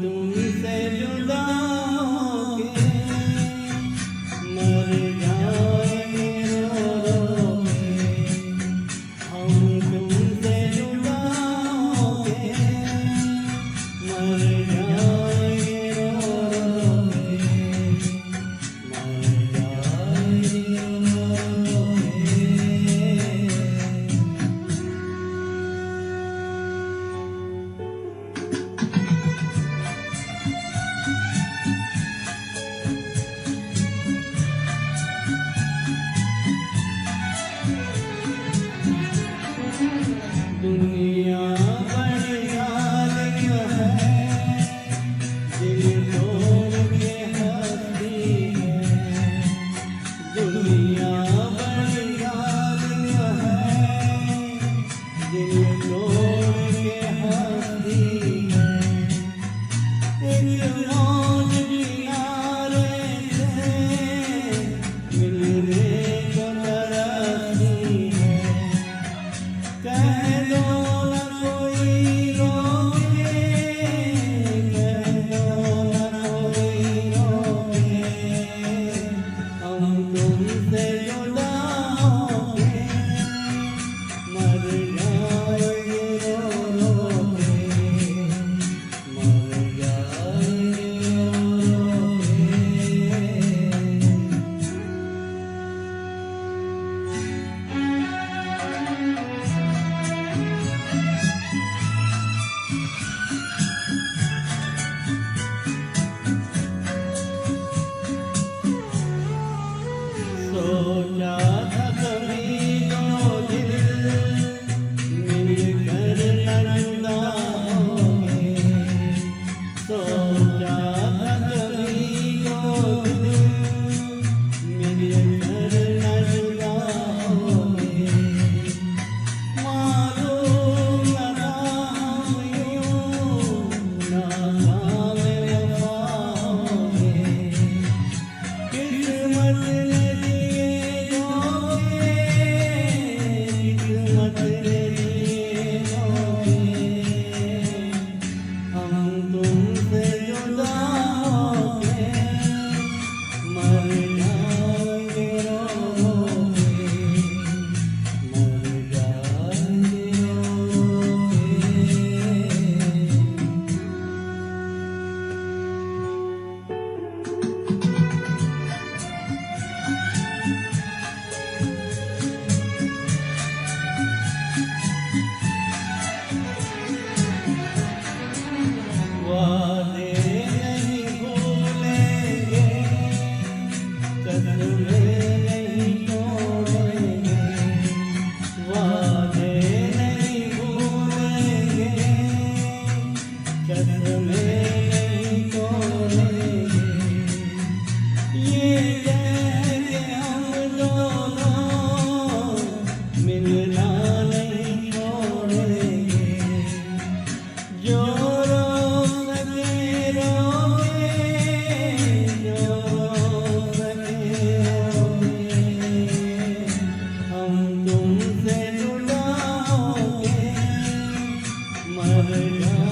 तुमसे जुदा होके मर जाएंगे रो रो के। हम तुमसे जुदा होके मर जाएंगे रो रो के। मर जाएंगे रो रो के। दुनिया बड़ी आलिया है, दिल तोड़ के हंसती है। दुनिया बड़ी आलिया है, दिल तोड़ के हंसती है। एक मौज किनारे से मिलने को तरसती है। कह दो न कोई रोके, कह दो न कोई रोके। हम तुमसे जुदा होके मर जाएंगे रो रो के। मर जाएंगे रो रो के। सोचा था कभी दो दिल मिलकर न जुदा होंगे। सोचा था कभी दो दिल मिलकर न जुदा होंगे। मालूम न था हम यूं नाकाम वफा होंगे। किस्मत ने दिए धोखे, किस्मत ने दिए धोखे। हम तुमसे जुदा होके मर जाएंगे रो रो के। मर जाएंगे रो रो के। वादे नहीं भूलेंगे, कदमें नहीं तोड़ेंगे। वादे नहीं भूलेंगे, कदमें नहीं तोड़ेंगे। ये कह के हम दोनों मिलना नहीं छोड़ेंगे। जो रो सके रोके, जो रो सके रोके। हम तुमसे जुदा होके मर जाएंगे।